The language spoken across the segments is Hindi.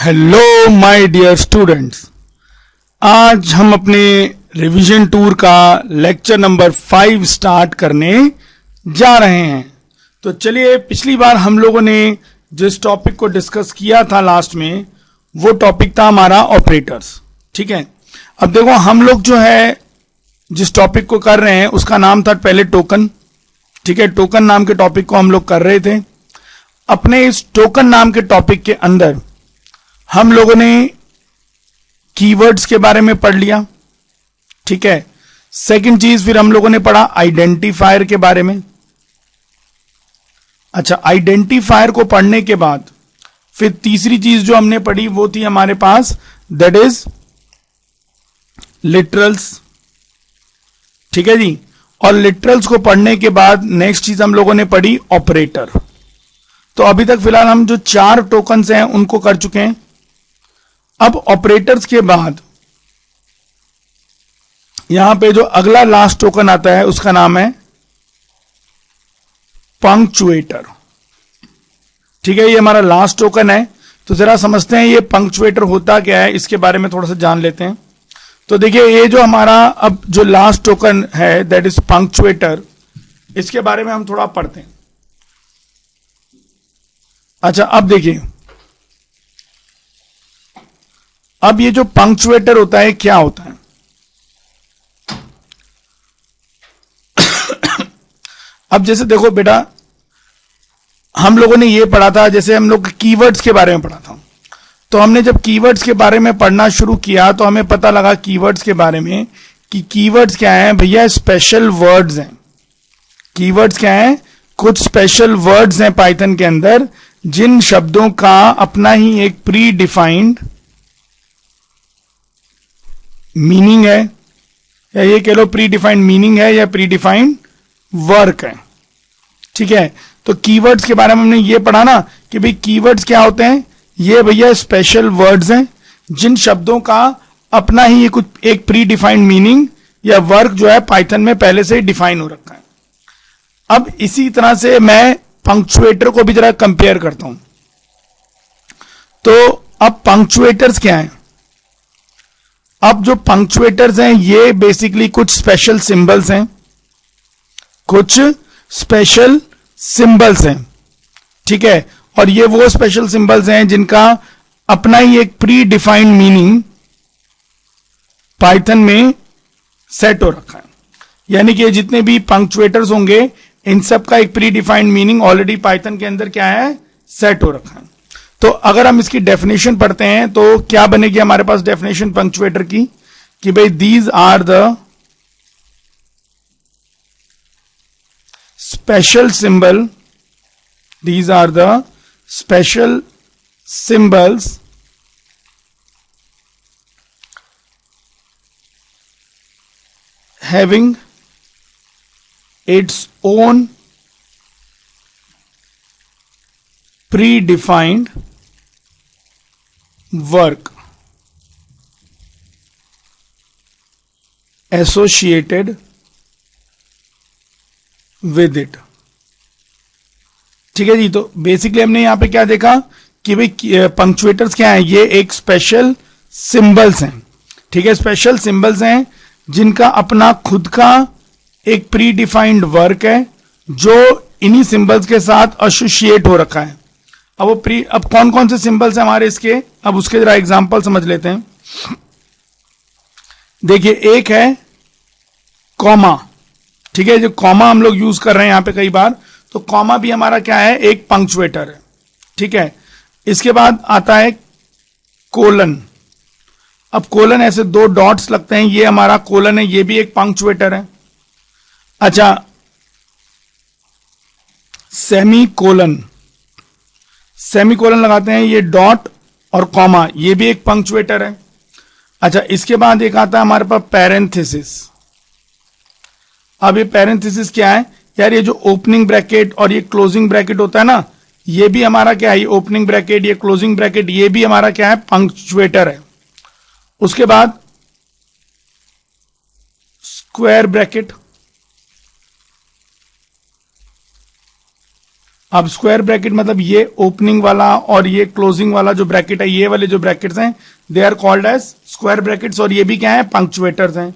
हेलो माय डियर स्टूडेंट्स, आज हम अपने रिवीजन टूर का लेक्चर नंबर 5 स्टार्ट करने जा रहे हैं। तो चलिए, पिछली बार हम लोगों ने जिस टॉपिक को डिस्कस किया था लास्ट में, वो टॉपिक था हमारा ऑपरेटर्स। ठीक है, अब देखो हम लोग जो है जिस टॉपिक को कर रहे हैं उसका नाम था पहले टोकन। ठीक है, टोकन नाम के टॉपिक को हम लोग कर रहे थे। अपने इस टोकन नाम के टॉपिक के अंदर हम लोगों ने कीवर्ड्स के बारे में पढ़ लिया। ठीक है, सेकंड चीज फिर हम लोगों ने पढ़ा आइडेंटिफायर के बारे में। अच्छा, आइडेंटिफायर को पढ़ने के बाद फिर तीसरी चीज जो हमने पढ़ी वो थी हमारे पास, दैट इज लिटरल्स। ठीक है जी, और लिटरल्स को पढ़ने के बाद नेक्स्ट चीज हम लोगों ने पढ़ी ऑपरेटर। तो अभी तक फिलहाल हम जो 4 टोकन्स हैं उनको कर चुके हैं। अब ऑपरेटर्स के बाद यहां पे जो अगला लास्ट टोकन आता है उसका नाम है पंक्चुएटर। ठीक है, ये हमारा लास्ट टोकन है। तो जरा समझते हैं ये पंक्चुएटर होता क्या है, इसके बारे में थोड़ा सा जान लेते हैं। तो देखिए, ये जो हमारा अब जो लास्ट टोकन है दैट इज पंक्चुएटर, इसके बारे में हम थोड़ा पढ़ते हैं। अच्छा, अब देखिए, अब ये जो पंक्चुएटर होता है क्या होता है। अब जैसे देखो बेटा, हम लोगों ने ये पढ़ा था, जैसे हम लोग कीवर्ड्स के बारे में पढ़ा था। तो हमने जब कीवर्ड्स के बारे में पढ़ना शुरू किया तो हमें पता लगा कीवर्ड्स के बारे में कि कीवर्ड्स क्या है भैया, स्पेशल वर्ड्स हैं। कीवर्ड्स क्या है, कुछ स्पेशल वर्ड्स हैं पाइथन के अंदर जिन शब्दों का अपना ही एक प्री डिफाइंड मीनिंग है, या ये कह लो प्री डिफाइंड मीनिंग है या प्री डिफाइंड वर्क है। ठीक है, तो कीवर्ड्स के बारे में हमने ये पढ़ा ना कि भाई कीवर्ड्स क्या होते हैं, ये भैया स्पेशल वर्ड्स हैं जिन शब्दों का अपना ही कुछ एक प्री डिफाइंड मीनिंग या वर्क जो है पाइथन में पहले से ही डिफाइन हो रखा है। अब इसी तरह से मैं पंक्चुएटर को भी जरा कंपेयर करता हूं। तो अब पंक्चुएटर्स क्या है, अब जो पंक्चुएटर्स हैं ये बेसिकली कुछ स्पेशल सिंबल्स हैं, कुछ स्पेशल सिंबल्स हैं। ठीक है, और ये वो स्पेशल सिंबल्स हैं जिनका अपना ही एक प्री डिफाइंड मीनिंग पाइथन में सेट हो रखा है। यानी कि जितने भी पंक्चुएटर्स होंगे इन सब का एक pre defined meaning already Python के अंदर क्या है, सेट हो रखा है। तो अगर हम इसकी डेफिनेशन पढ़ते हैं तो क्या बनेगी हमारे पास डेफिनेशन पंक्चुएटर की, कि भाई these are the special symbol, these are the special symbols having its own predefined work associated with it। ठीक है जी, तो बेसिकली हमने यहां पे क्या देखा कि भाई पंक्चुएटर्स क्या है, ये एक स्पेशल सिंबल्स हैं। ठीक है, स्पेशल सिंबल्स हैं जिनका अपना खुद का एक प्री डिफाइंड वर्क है जो इन्हीं सिंबल्स के साथ एसोसिएट हो रखा है। अब वो अब कौन कौन से सिंबल्स हैं हमारे इसके, अब उसके जरा एग्जांपल समझ लेते हैं। देखिए, एक है कॉमा। ठीक है, जो कॉमा हम लोग यूज कर रहे हैं यहां पे कई बार, तो कॉमा भी हमारा क्या है, एक पंक्चुएटर है। ठीक है, इसके बाद आता है कोलन। अब कोलन ऐसे 2 डॉट्स लगते हैं, ये हमारा कोलन है, ये भी एक पंक्चुएटर है। अच्छा, सेमी कोलन, सेमी कोलन लगाते हैं, ये डॉट और कॉमा, ये भी एक पंक्चुएटर है। अच्छा, इसके बाद एक आता है हमारे पास पैरेंथेसिस। अब ये पैरेंथेसिस क्या है यार, ये जो ओपनिंग ब्रैकेट और ये क्लोजिंग ब्रैकेट होता है ना, ये भी हमारा क्या है, ये ओपनिंग ब्रैकेट, ये क्लोजिंग ब्रैकेट, ये भी हमारा क्या है, पंक्चुएटर है। उसके बाद स्क्वायर ब्रैकेट, अब स्क्वायर ब्रैकेट मतलब ये ओपनिंग वाला और ये क्लोजिंग वाला जो ब्रैकेट है, ये वाले जो ब्रैकेट्स हैं they are called as square brackets, और ये भी क्या है, पंक्चुएटर्स हैं।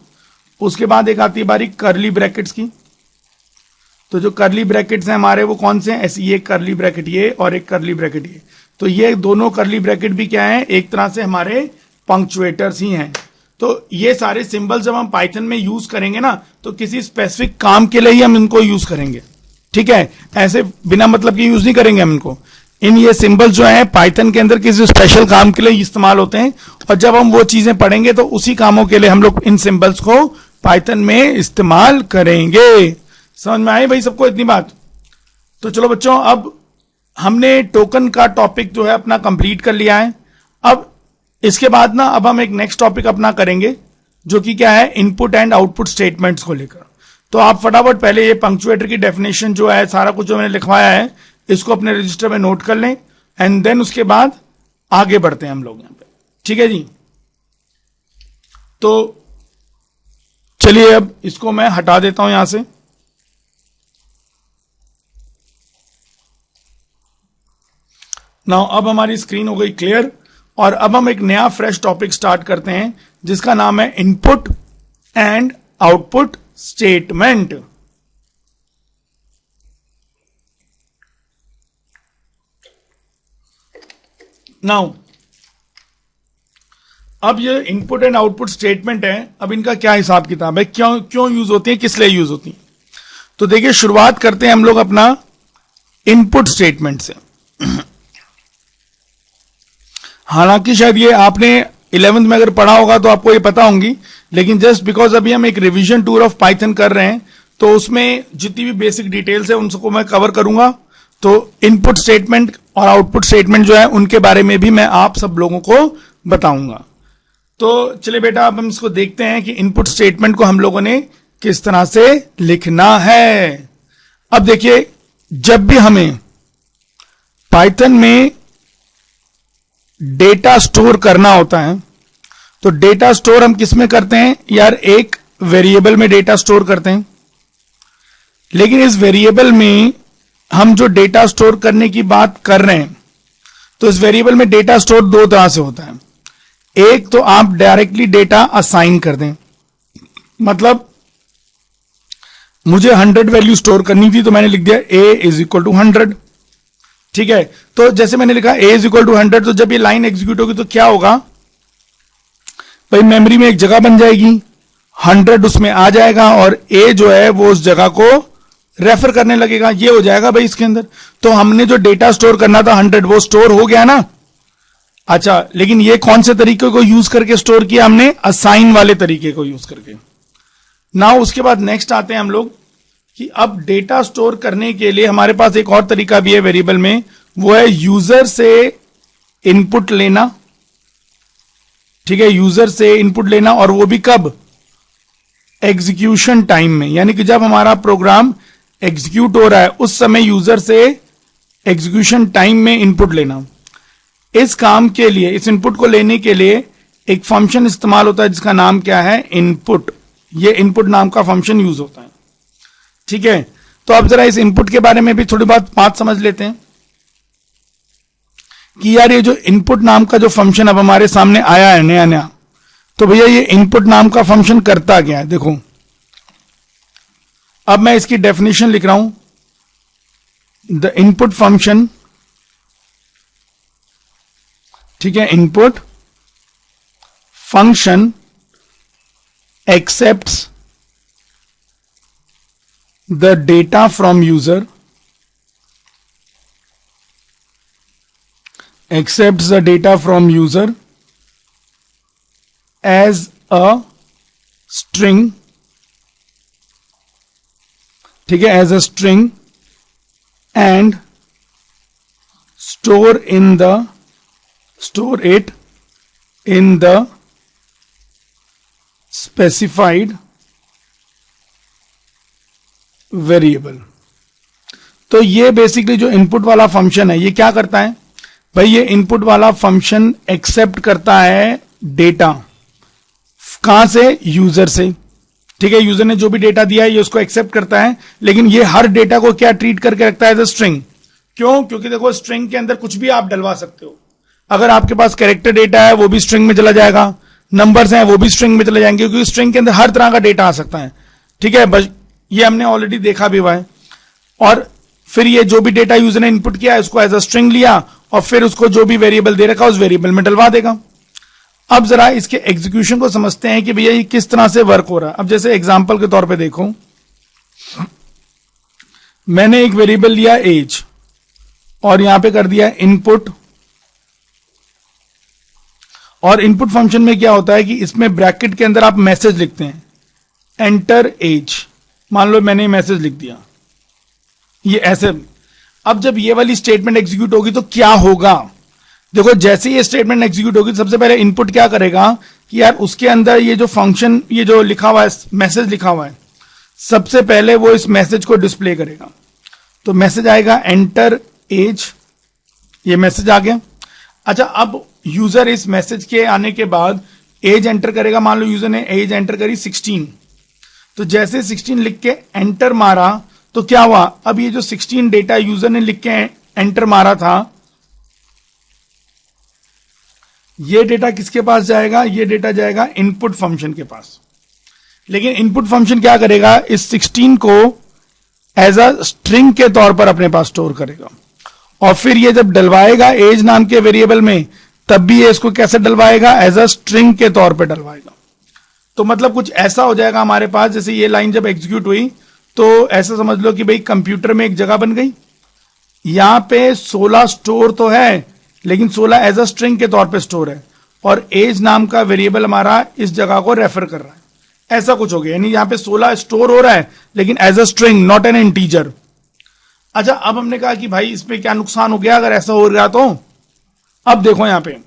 उसके बाद एक आती है बारी कर्ली ब्रैकेट्स की। तो जो कर्ली ब्रैकेट्स हैं हमारे वो कौन से हैं, ऐसे ये कर्ली ब्रैकेट ये और एक कर्ली ब्रैकेट ये, तो ये दोनों कर्ली ब्रैकेट भी क्या है, एक तरह से हमारे पंक्चुएटर्स ही हैं। तो ये सारे सिंबल जब हम पाइथन में यूज करेंगे ना तो किसी स्पेसिफिक काम के लिए ही हम इनको यूज करेंगे, ठीक है, ऐसे बिना मतलब के यूज नहीं करेंगे हम इनको। इन ये सिंबल जो है पाइथन के अंदर किसी स्पेशल काम के लिए इस्तेमाल होते हैं, और जब हम वो चीजें पढ़ेंगे तो उसी कामों के लिए हम लोग इन सिंबल्स को पाइथन में इस्तेमाल करेंगे। समझ में आई भाई सबको इतनी बात? तो चलो बच्चों, अब हमने टोकन का टॉपिक जो है अपना कंप्लीट कर लिया है। अब इसके बाद ना अब हम एक नेक्स्ट टॉपिक अपना करेंगे जो कि क्या है, इनपुट एंड आउटपुट स्टेटमेंट्स को लेकर। तो आप फटाफट पहले ये पंक्चुएटर की डेफिनेशन जो है, सारा कुछ जो मैंने लिखवाया है, इसको अपने रजिस्टर में नोट कर लें, एंड देन उसके बाद आगे बढ़ते हैं हम लोग यहां पे, ठीक है जी। तो चलिए अब इसको मैं हटा देता हूं यहां से। नाउ अब हमारी स्क्रीन हो गई क्लियर, और अब हम एक नया फ्रेश टॉपिक स्टार्ट करते हैं जिसका नाम है input and output statement. Now अब ये इनपुट एंड आउटपुट स्टेटमेंट है, अब इनका क्या हिसाब किताब है, क्यों क्यों यूज होती है, किस लिए यूज होती है। तो देखिए शुरुआत करते हैं हम लोग अपना इनपुट स्टेटमेंट से। हालांकि शायद ये आपने 11th में अगर पढ़ा होगा तो आपको ये पता होंगी, लेकिन जस्ट बिकॉज अभी हम एक रिवीजन टूर ऑफ पाइथन कर रहे हैं तो उसमें जितनी भी बेसिक डिटेल्स है उनको मैं कवर करूंगा। तो इनपुट स्टेटमेंट और आउटपुट स्टेटमेंट जो है उनके बारे में भी मैं आप सब लोगों को बताऊंगा। तो चलिए बेटा अब हम इसको देखते हैं कि इनपुट स्टेटमेंट को हम लोगों ने किस तरह से लिखना है। अब देखिए, जब भी हमें पाइथन में डेटा स्टोर करना होता है तो डेटा स्टोर हम किस में करते हैं यार, एक वेरिएबल में डेटा स्टोर करते हैं। लेकिन इस वेरिएबल में हम जो डेटा स्टोर करने की बात कर रहे हैं तो इस वेरिएबल में डेटा स्टोर दो तरह से होता है। एक तो आप डायरेक्टली डेटा असाइन कर दें, मतलब मुझे 100 वैल्यू स्टोर करनी थी तो मैंने लिख दिया a इज इक्वल टू 100, ठीक है। तो जैसे मैंने लिखा a इज इक्वल टू 100, तो जब ये लाइन एग्जीक्यूट होगी तो क्या होगा भाई, मेमोरी में एक जगह बन जाएगी, 100 उसमें आ जाएगा और a जो है वो उस जगह को रेफर करने लगेगा, ये हो जाएगा भाई इसके अंदर। तो हमने जो डेटा स्टोर करना था 100 वो स्टोर हो गया ना। अच्छा, लेकिन ये कौन से तरीके को यूज करके स्टोर किया हमने, असाइन वाले तरीके को यूज करके। नाउ उसके बाद नेक्स्ट आते हैं हम लोग कि अब डेटा स्टोर करने के लिए हमारे पास एक और तरीका भी है वेरिएबल में, वो है यूजर से इनपुट लेना, ठीक है, यूजर से इनपुट लेना, और वो भी कब, एग्जीक्यूशन टाइम में, यानी कि जब हमारा प्रोग्राम एग्जीक्यूट हो रहा है उस समय यूजर से एग्जीक्यूशन टाइम में इनपुट लेना। इस काम के लिए, इस इनपुट को लेने के लिए एक फंक्शन इस्तेमाल होता है जिसका नाम क्या है, इनपुट। ये इनपुट नाम का फंक्शन यूज होता है, ठीक है। तो अब जरा इस इनपुट के बारे में भी थोड़ी बात समझ लेते हैं कि यार ये जो इनपुट नाम का जो फंक्शन अब हमारे सामने आया है नया नया, तो भैया ये इनपुट नाम का फंक्शन करता क्या है। देखो अब मैं इसकी डेफिनेशन लिख रहा हूं, द इनपुट फंक्शन, ठीक है, input function accepts the data from user, accepts the data from user as a string, ठीक है, as a string, and store it in the specified variable. तो ये बेसिकली जो इनपुट वाला फंक्शन है ये क्या करता है भाई, ये इनपुट वाला फंक्शन एक्सेप्ट करता है डेटा, कहां से, यूजर से, ठीक है। यूजर ने जो भी डेटा दिया है ये उसको एक्सेप्ट करता है, लेकिन ये हर डेटा को क्या ट्रीट करके रखता है, एज अ स्ट्रिंग। क्यों? क्योंकि देखो स्ट्रिंग के अंदर कुछ भी आप डलवा सकते हो। अगर आपके पास कैरेक्टर डेटा है वो भी स्ट्रिंग में चला जाएगा, नंबर्स हैं वो भी स्ट्रिंग में चले जाएंगे, क्योंकि स्ट्रिंग के अंदर हर तरह का डेटा आ सकता है। ठीक है, बस ये हमने ऑलरेडी देखा भी हुआ है। और फिर ये जो भी डेटा यूजर ने इनपुट किया है उसको एज अ स्ट्रिंग लिया और फिर उसको जो भी वेरिएबल दे रखा उस वेरिएबल में डलवा देगा। अब जरा इसके एग्जीक्यूशन को समझते हैं कि भैया ये किस तरह से वर्क हो रहा है। अब जैसे एग्जांपल के तौर पे देखो, मैंने एक वेरिएबल लिया एज और यहां पे कर दिया इनपुट, और इनपुट फंक्शन में क्या होता है कि इसमें ब्रैकेट के अंदर आप मैसेज लिखते हैं, एंटर एज। मान लो मैंने मैसेज लिख दिया ये ऐसे। अब जब ये वाली स्टेटमेंट एग्जीक्यूट होगी तो क्या होगा? देखो जैसे ये स्टेटमेंट एग्जीक्यूट होगी सबसे पहले इनपुट क्या करेगा कि यार उसके अंदर ये जो फंक्शन, ये जो लिखा हुआ है मैसेज लिखा हुआ है, सबसे पहले वो इस मैसेज को डिस्प्ले करेगा। तो मैसेज आएगा एंटर एज, ये मैसेज आ गया। अच्छा, अब यूजर इस मैसेज के आने के बाद एज एंटर करेगा। मान लो यूजर ने एज एंटर करी 16, तो जैसे 16 लिख के एंटर मारा तो क्या हुआ? अब ये जो 16 डेटा यूजर ने लिख के एंटर मारा था, ये डेटा किसके पास जाएगा? ये डेटा जाएगा इनपुट फंक्शन के पास। लेकिन इनपुट फंक्शन क्या करेगा? इस 16 को एज अ स्ट्रिंग के तौर पर अपने पास स्टोर करेगा, और फिर ये जब डलवाएगा एज नाम के वेरिएबल में, तब भी ये इसको कैसे डलवाएगा? एज अ स्ट्रिंग के तौर पर डलवाएगा। तो मतलब कुछ ऐसा हो जाएगा हमारे पास, जैसे ये लाइन जब एग्जीक्यूट हुई तो ऐसा समझ लो कि भाई कंप्यूटर में एक जगह बन गई, यहां पे 16 स्टोर तो है लेकिन 16 एज अ स्ट्रिंग के तौर पे स्टोर है, और एज नाम का वेरिएबल हमारा इस जगह को रेफर कर रहा है। ऐसा कुछ हो गया, यानी यहां पे 16 स्टोर हो रहा है लेकिन as a string, not an integer. अच्छा, अब हमने कहा कि भाई इसमें क्या नुकसान हो गया अगर ऐसा हो गया तो? अब देखो यहां पे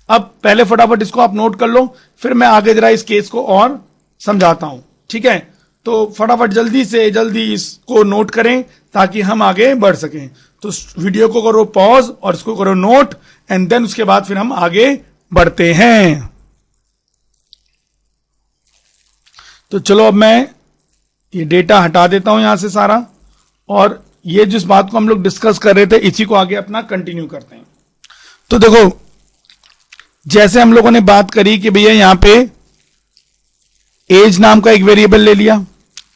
अब पहले फटाफट इसको आप नोट कर लो, फिर मैं आगे जरा इस केस को और समझाता हूं। ठीक है, तो फटाफट जल्दी से जल्दी इसको नोट करें ताकि हम आगे बढ़ सकें। तो वीडियो को करो पॉज और इसको करो नोट, एंड देन उसके बाद फिर हम आगे बढ़ते हैं। तो चलो अब मैं ये डेटा हटा देता हूं यहां से सारा, और ये जिस बात को हम लोग डिस्कस कर रहे थे इसी को आगे अपना कंटिन्यू करते हैं। तो देखो जैसे हम लोगों ने बात करी कि भैया यहां पे एज नाम का एक वेरिएबल ले लिया,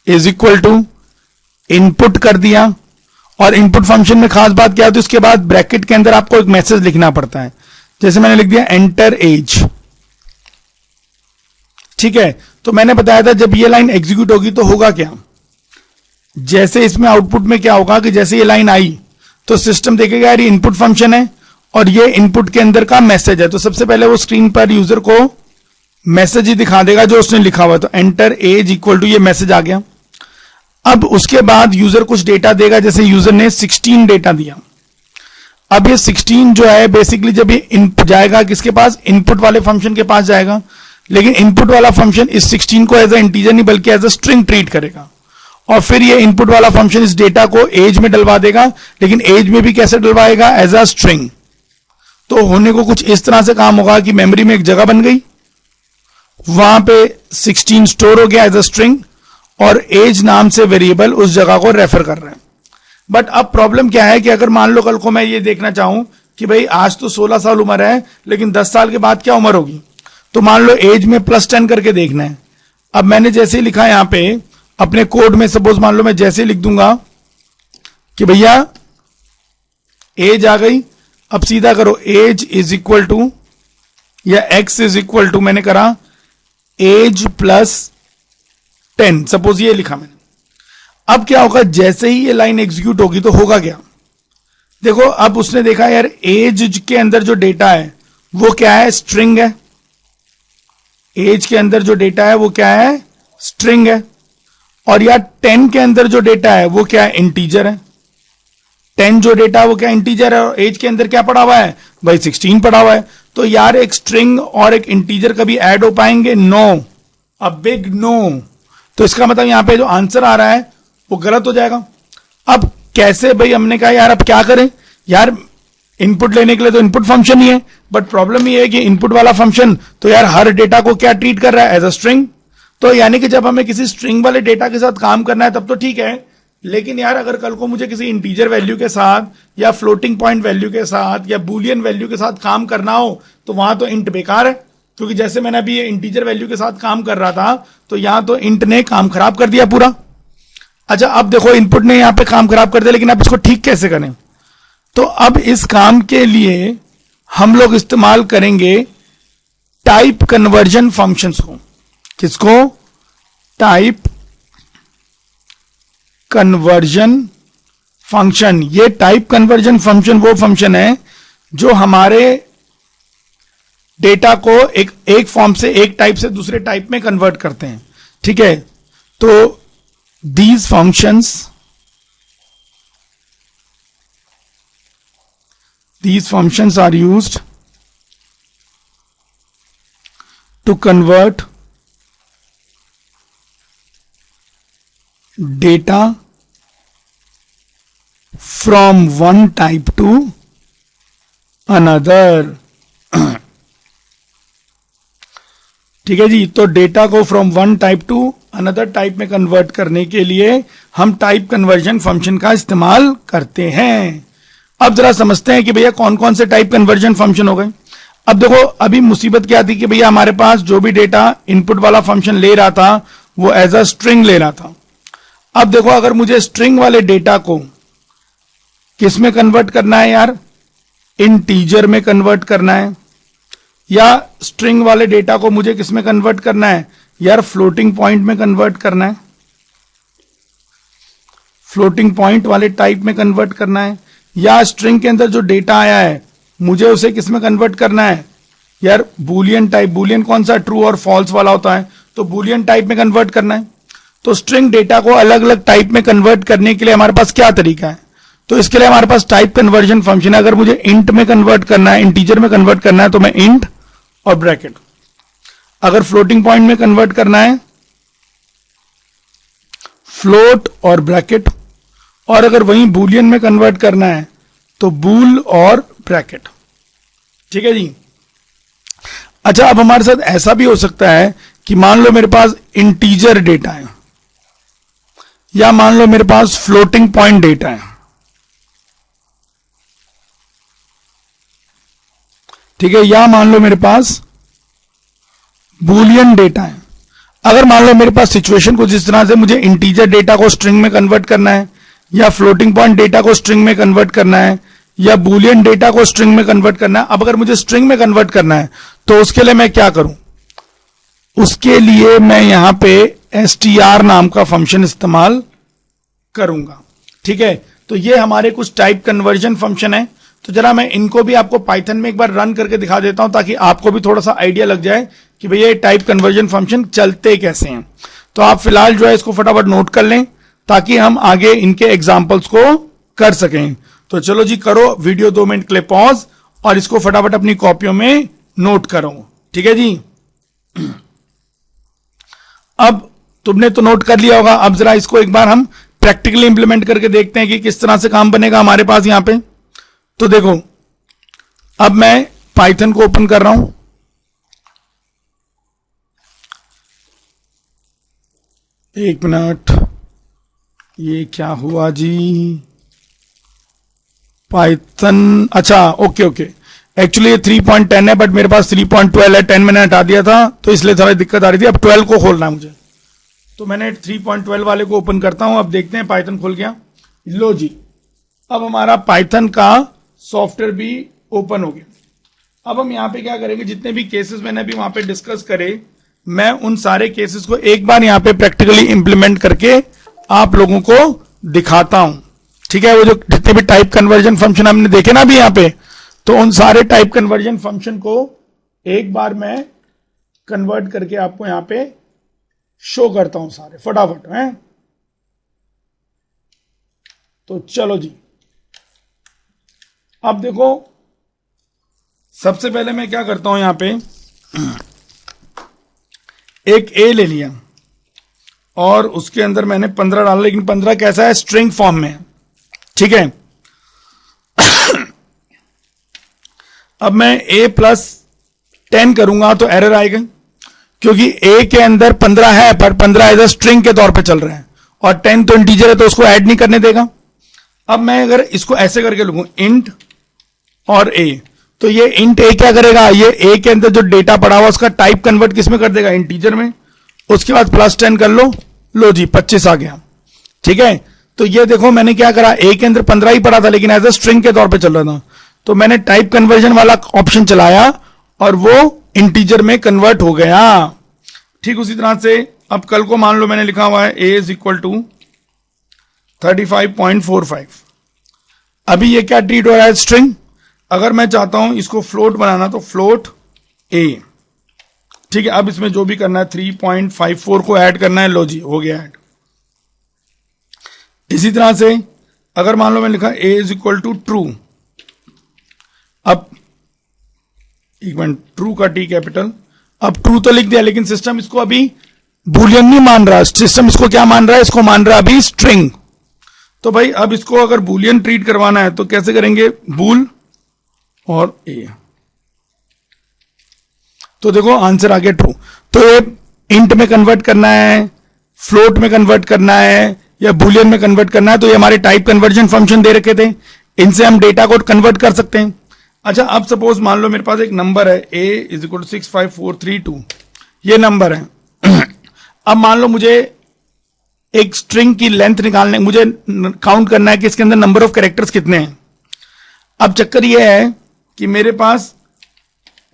इज इक्वल टू इनपुट कर दिया, और इनपुट फंक्शन में खास बात क्या होती है, उसके बाद ब्रैकेट के अंदर आपको एक मैसेज लिखना पड़ता है। जैसे मैंने लिख दिया एंटर एज। ठीक है, तो मैंने बताया था जब ये लाइन एग्जीक्यूट होगी तो होगा क्या? जैसे इसमें आउटपुट में क्या होगा कि जैसे ये लाइन आई तो सिस्टम देखेगा यार ये इनपुट फंक्शन है और ये इनपुट के अंदर का मैसेज है, तो सबसे पहले वो स्क्रीन पर यूजर को मैसेज ही दिखा देगा जो उसने लिखा हुआ है। तो एंटर एज इक्वल टू ये मैसेज आ गया। अब उसके बाद यूजर कुछ डेटा देगा, जैसे यूजर ने 16 डेटा दिया। अब ये 16 जो है बेसिकली जब ये इनपुट जाएगा किसके पास? इनपुट वाले फंक्शन के पास जाएगा, लेकिन इनपुट वाला फंक्शन इस 16 को एज अ इंटीजर नहीं बल्कि एज अ स्ट्रिंग ट्रीट करेगा, और फिर ये इनपुट वाला फंक्शन इस डेटा को एज में डलवा देगा, लेकिन एज में भी कैसे डलवाएगा? As a string. तो होने को कुछ इस तरह से काम होगा कि मेमोरी में एक जगह बन गई, वहां पे 16 स्टोर हो गया एज अ स्ट्रिंग, और एज नाम से वेरिएबल उस जगह को रेफर कर रहा है। बट अब प्रॉब्लम क्या है कि अगर मान लो कल को मैं ये देखना चाहूं कि भाई आज तो 16 साल उम्र है लेकिन 10 साल के बाद क्या उम्र होगी, तो मान लो एज में +10 करके देखना है। अब मैंने जैसे ही लिखा यहां पे अपने कोड में, सपोज मान लो मैं जैसे लिख दूंगा कि भैया एज आ गई, अब सीधा करो एज इज इक्वल टू या एक्स इज इक्वल टू, मैंने करा एज +10, सपोज ये लिखा मैंने। अब क्या होगा, जैसे ही ये लाइन एग्जीक्यूट होगी तो होगा क्या? देखो अब उसने देखा यार एज के अंदर जो डेटा है वो क्या है? स्ट्रिंग है। एज के अंदर जो डेटा है वो क्या है? स्ट्रिंग है। और यार 10 के अंदर जो डेटा है वो क्या है? इंटीजर है। 10 जो डेटा है वो क्या इंटीजर है, और एज के अंदर क्या पड़ा हुआ है भाई? 16 पड़ा हुआ है। तो यार एक स्ट्रिंग और एक इंटीजर कभी ऐड हो पाएंगे? No, a big no. तो इसका मतलब यहां पे जो आंसर आ रहा है वो गलत हो जाएगा। अब कैसे भाई? हमने कहा यार अब क्या करें यार, इनपुट लेने के लिए तो इनपुट फंक्शन ही है, बट प्रॉब्लम ये है कि इनपुट वाला फंक्शन तो यार हर डेटा को क्या ट्रीट कर रहा है? As a string. तो यानी कि जब हमें किसी स्ट्रिंग वाले डेटा के साथ काम करना है तब तो ठीक है, लेकिन यार अगर कल को मुझे किसी इंटीजर वैल्यू के साथ या फ्लोटिंग पॉइंट वैल्यू के साथ या बूलियन वैल्यू के साथ काम करना हो तो वहां तो इंट बेकार है, क्योंकि जैसे मैंने अभी ये इंटीजर वैल्यू के साथ काम कर रहा था तो यहां तो इंट ने काम खराब कर दिया पूरा। अच्छा अब देखो इनपुट ने यहां पे काम खराब कर दिया, लेकिन आप इसको ठीक कैसे करें? तो अब इस काम के लिए हम लोग इस्तेमाल करेंगे टाइप कन्वर्जन फंक्शंस को। किसको? Type conversion function. ये टाइप कन्वर्जन फंक्शन वो फंक्शन है जो हमारे डेटा को एक फॉर्म से, एक टाइप से दूसरे टाइप में कन्वर्ट करते हैं। ठीक है, तो these functions are used to convert data from one type to another। ठीक है जी, तो डेटा को from one type two another type में कन्वर्ट करने के लिए हम टाइप कन्वर्जन फंक्शन का इस्तेमाल करते हैं। अब जरा समझते हैं कि भैया कौन कौन से टाइप कन्वर्जन फंक्शन हो गए। अब देखो अभी मुसीबत क्या थी कि भैया हमारे पास जो भी डेटा इनपुट वाला फंक्शन ले रहा था वो एज अ स्ट्रिंग ले रहा था। अब देखो अगर मुझे स्ट्रिंग वाले डेटा को किस में कन्वर्ट करना है यार? इंटीजर में कन्वर्ट करना है। या स्ट्रिंग वाले डेटा को मुझे किस में कन्वर्ट करना है यार? फ्लोटिंग पॉइंट में कन्वर्ट करना है। फ्लोटिंग पॉइंट वाले टाइप में कन्वर्ट करना है। या स्ट्रिंग के अंदर जो डेटा आया है मुझे उसे किस में कन्वर्ट करना है यार? Boolean type. बूलियन कौन सा? ट्रू और फॉल्स वाला होता है, तो बूलियन टाइप में कन्वर्ट करना है। तो स्ट्रिंग डेटा को अलग अलग टाइप में कन्वर्ट करने के लिए हमारे पास क्या तरीका है? तो इसके लिए हमारे पास टाइप कन्वर्जन फंक्शन है। अगर मुझे इंट में कन्वर्ट करना है, इंटीजर में कन्वर्ट करना है, तो मैं इंट और ब्रैकेट। अगर फ्लोटिंग पॉइंट में कन्वर्ट करना है, फ्लोट और ब्रैकेट। और अगर वहीं बूलियन में कन्वर्ट करना है तो बूल और ब्रैकेट। ठीक है जी। अच्छा अब हमारे साथ ऐसा भी हो सकता है कि मान लो मेरे पास इंटीजर डेटा है, या मान लो मेरे पास फ्लोटिंग पॉइंट डेटा है। ठीक है, या मान लो मेरे पास बूलियन डेटा है। अगर मान लो मेरे पास सिचुएशन कुछ इस तरह से, मुझे इंटीजर डेटा को स्ट्रिंग में कन्वर्ट करना है, या फ्लोटिंग पॉइंट डेटा को स्ट्रिंग में कन्वर्ट करना है, या बूलियन डेटा को स्ट्रिंग में कन्वर्ट करना है। अब अगर मुझे स्ट्रिंग में कन्वर्ट करना है तो उसके लिए मैं क्या करूं? उसके लिए मैं यहां पे str नाम का फंक्शन इस्तेमाल करूंगा। ठीक है, तो ये हमारे कुछ टाइप कन्वर्जन फंक्शन है। तो जरा मैं इनको भी आपको पाइथन में एक बार रन करके दिखा देता हूं ताकि आपको भी थोड़ा सा आइडिया लग जाए कि भैया ये टाइप कन्वर्जन फंक्शन चलते कैसे हैं। तो आप फिलहाल जो है इसको फटाफट नोट कर लें ताकि हम आगे इनके एग्जाम्पल्स को कर सकें। तो चलो जी, करो वीडियो 2 मिनट के लिए पॉज और इसको फटाफट अपनी कॉपियों में नोट करो। ठीक है जी। अब तुमने तो नोट कर लिया होगा, अब जरा इसको एक बार हम प्रैक्टिकली इंप्लीमेंट करके देखते हैं कि किस तरह से काम बनेगा हमारे पास यहां पे। तो देखो अब मैं पाइथन को ओपन कर रहा हूं। एक मिनट, ये क्या हुआ जी? पाइथन, अच्छा ओके ओके, एक्चुअली ये 3.10 है बट मेरे पास 3.12 है। 10 मैंने हटा दिया था तो इसलिए थोड़ी दिक्कत आ रही थी। अब 12 को खोलना है मुझे, तो मैंने 3.12 वाले को ओपन करता हूं। अब देखते हैं, पाइथन खुल गया। लो जी, अब हमारा पाइथन का सॉफ्टवेयर भी ओपन हो गया। अब हम यहां पे क्या करेंगे, जितने भी केसेस मैंने अभी वहां पे डिस्कस करे, मैं उन सारे केसेस को एक बार यहां पे प्रैक्टिकली इंप्लीमेंट करके आप लोगों को दिखाता हूं। ठीक है, वो जो जितने भी टाइप कन्वर्जन फंक्शन हमने देखे ना अभी यहां पे, तो उन सारे टाइप कन्वर्जन फंक्शन को एक बार मैं कन्वर्ट करके आपको यहां पे शो करता हूं सारे फटाफट हैं। तो चलो जी, अब देखो सबसे पहले मैं क्या करता हूं, यहां पे एक ए ले लिया और उसके अंदर मैंने 15 डाला, लेकिन 15 कैसा है? स्ट्रिंग फॉर्म में। ठीक है, अब मैं a+10 करूंगा तो एरर आएगा, क्योंकि a के अंदर 15 है पर 15 एज अ स्ट्रिंग के तौर पे चल रहे हैं और 10 तो इंटीजर है तो उसको ऐड नहीं करने देगा। अब मैं अगर इसको ऐसे करके लिखूं इंट और ए, तो ये इंट ए क्या करेगा, ये ए के अंदर जो डेटा पड़ा हुआ उसका टाइप कन्वर्ट किस में कर देगा, इंटीजर में। उसके बाद +10 कर लो जी 25 आ गया। ठीक है, तो ये देखो मैंने क्या करा, ए के अंदर 15 ही पड़ा था लेकिन एज ए स्ट्रिंग के तौर पे चल रहा था, तो मैंने टाइप कन्वर्जन वाला ऑप्शन चलाया और वो इंटीजर में कन्वर्ट हो गया। ठीक उसी तरह से अब कल को मान लो मैंने लिखा हुआ है a इज इक्वल टू 35.45। अभी ये क्या ट्रीट हो रहा है, स्ट्रिंग। अगर मैं चाहता हूं इसको फ्लोट बनाना तो फ्लोट a। ठीक है, अब इसमें जो भी करना है 3.54 को ऐड करना है, लो जी हो गया ऐड। इसी तरह से अगर मान लो मैंने लिखा a is equal to true, अब एक मिनट, ट्रू का टी कैपिटल, अब ट्रू तो लिख दिया लेकिन सिस्टम इसको अभी बूलियन नहीं मान रहा, सिस्टम इसको क्या मान रहा है, इसको मान रहा है अभी स्ट्रिंग। तो भाई अब इसको अगर बूलियन ट्रीट करवाना है तो कैसे करेंगे, बूल और ए। तो देखो आंसर आ गया ट्रू। तो ये इंट में कन्वर्ट करना है, फ्लोट में कन्वर्ट करना है या बूलियन में कन्वर्ट करना है, तो ये हमारे टाइप कन्वर्जन फंक्शन दे रखे थे, इनसे हम डेटा को कन्वर्ट कर सकते हैं। अच्छा, अब सपोज मान लो मेरे पास एक नंबर है a इज इक्वल टू 65432, ये नंबर है। अब मान लो मुझे एक स्ट्रिंग की लेंथ निकालने, मुझे काउंट करना है कि इसके अंदर नंबर ऑफ कैरेक्टर्स कितने हैं। अब चक्कर ये है कि मेरे पास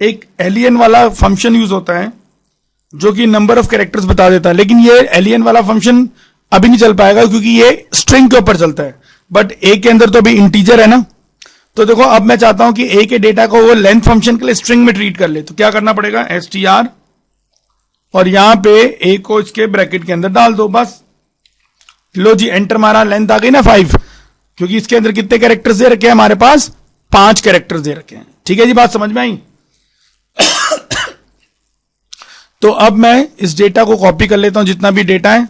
एक एलियन वाला फंक्शन यूज होता है जो कि नंबर ऑफ कैरेक्टर्स बता देता है, लेकिन ये एलियन वाला फंक्शन अभी नहीं चल पाएगा क्योंकि ये स्ट्रिंग के ऊपर चलता है, बट ए के अंदर तो अभी इंटीजर है ना। तो देखो अब मैं चाहता हूं कि ए के डेटा को वो लेंथ फंक्शन के लिए स्ट्रिंग में ट्रीट कर ले, तो क्या करना पड़ेगा, str और यहां पे ए को इसके ब्रैकेट के अंदर डाल दो, बस। लो जी एंटर मारा, लेंथ आ गई ना 5, क्योंकि इसके अंदर कितने कैरेक्टर्स दे रखे हैं, हमारे पास 5 कैरेक्टर्स दे रखे हैं। ठीक है जी, बात समझ में आई। तो अब मैं इस डेटा को कॉपी कर लेता हूं, जितना भी डेटा है,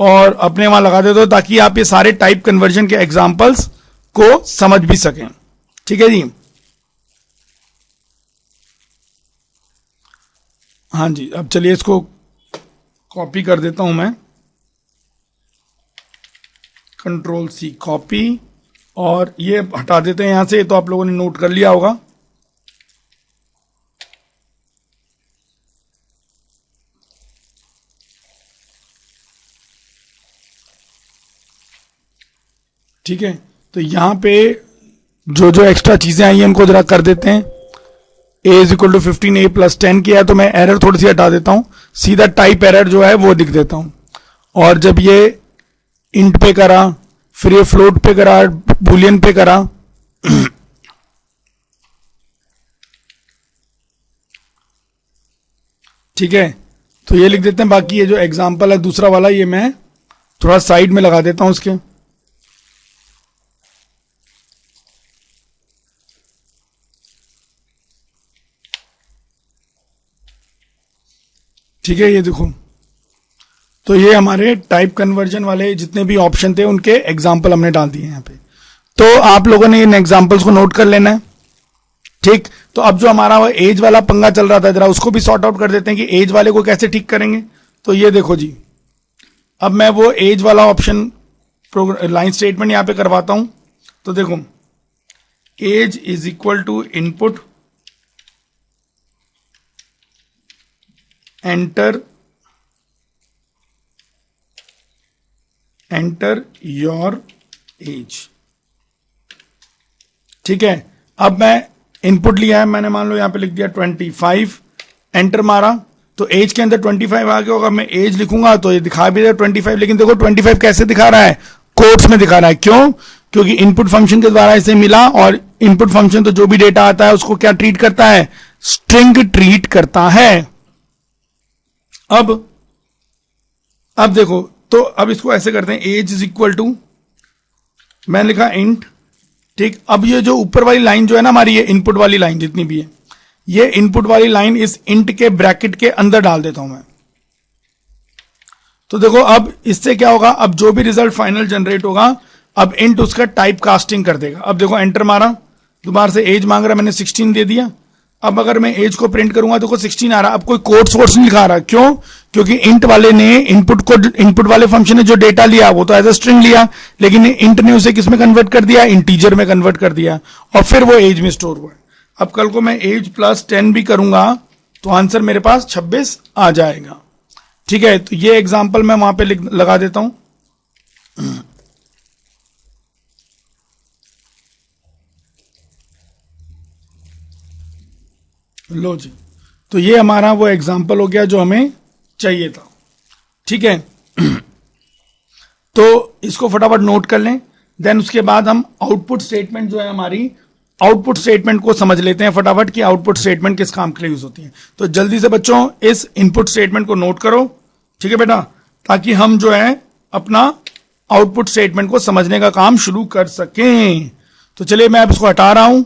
और अपने वहां लगा देता हूं ताकि आप ये सारे टाइप कन्वर्जन के एग्जांपल्स को समझ भी सकें। ठीक है जी, हाँ जी। अब चलिए इसको कॉपी कर देता हूं मैं, Ctrl+C कॉपी, और ये हटा देते हैं यहां से, तो आप लोगों ने नोट कर लिया होगा। ठीक है, तो यहां पे जो जो एक्स्ट्रा चीजें आई हैं उनको जरा कर देते हैं। a is equal to 15, a plus 10 किया, तो मैं एरर थोड़ी सी हटा देता हूं, सीधा टाइप एरर जो है वो दिख देता हूं। और जब ये इंट पे करा, फिर ये फ्लोट पे करा, बूलियन पे करा, ठीक है, तो ये लिख देते हैं। बाकी ये जो एग्जाम्पल है दूसरा वाला, ये मैं थोड़ा साइड में लगा देता हूं उसके। ठीक है, ये देखो, तो ये हमारे टाइप कन्वर्जन वाले जितने भी ऑप्शन थे उनके एग्जाम्पल हमने डाल दिए यहां पे। तो आप लोगों ने इन एग्जाम्पल्स को नोट कर लेना है। ठीक, तो अब जो हमारा वो एज वाला पंगा चल रहा था, जरा उसको भी सॉर्ट आउट कर देते हैं कि एज वाले को कैसे ठीक करेंगे। तो ये देखो जी, अब मैं वो एज वाला ऑप्शन लाइन स्टेटमेंट यहां पे करवाता हूं। तो देखो, age is equal to input enter your age. ठीक है, अब मैं इनपुट लिया है, मैंने मान लो यहां पे लिख दिया 25, एंटर मारा तो एज के अंदर 25 आ गया होगा। मैं एज लिखूंगा तो ये दिखा भी दे 25, लेकिन देखो 25 कैसे दिखा रहा है, कोट्स में दिखा रहा है। क्यों? क्योंकि इनपुट फंक्शन के द्वारा इसे मिला, और इनपुट फंक्शन तो जो भी डेटा आता है उसको क्या ट्रीट करता है, स्ट्रिंग ट्रीट करता है। अब देखो, तो अब इसको ऐसे करते हैं, एज इज इक्वल टू, मैंने लिखा इंट। ठीक, अब ये जो ऊपर वाली लाइन जो है ना हमारी, ये इनपुट वाली लाइन जितनी भी है, ये इनपुट वाली लाइन इस इंट के ब्रैकेट के अंदर डाल देता हूं मैं। तो देखो अब इससे क्या होगा, अब जो भी रिजल्ट फाइनल जनरेट होगा, अब इंट उसका टाइप कास्टिंग कर देगा। अब देखो एंटर मारा, दोबारा से एज मांग रहा, मैंने 16 दे दिया, अब अगर मैं एज को प्रिंट करूंगा तो 16 आ रहा, अब कोई कोड सोर्स नहीं लिखा रहा, क्यों? क्योंकि इंट वाले ने इनपुट वाले फंक्शन ने जो डेटा लिया वो तो एज अ स्ट्रिंग लिया, लेकिन इंट ने उसे किस में कन्वर्ट कर दिया? इंटीजर में कन्वर्ट कर दिया, और फिर वो एज में स्टोर हुआ है। अब कल को मैं एज प्लस 10 भी करूंगा तो आंसर मेरे पास 26 आ जाएगा। ठीक है, तो ये एग्जाम्पल मैं वहां पे लगा देता हूं। लो जी, तो ये हमारा वो एग्जाम्पल हो गया जो हमें चाहिए था। ठीक है, तो इसको फटाफट नोट कर लें। देन उसके बाद हम आउटपुट स्टेटमेंट जो है हमारी, आउटपुट स्टेटमेंट को समझ लेते हैं फटाफट कि आउटपुट स्टेटमेंट किस काम के लिए यूज होती है। तो जल्दी से बच्चों इस इनपुट स्टेटमेंट को नोट करो, ठीक है बेटा, ताकि हम जो है अपना आउटपुट स्टेटमेंट को समझने का काम शुरू कर सकें। तो चलिए मैं अब इसको हटा रहा हूं।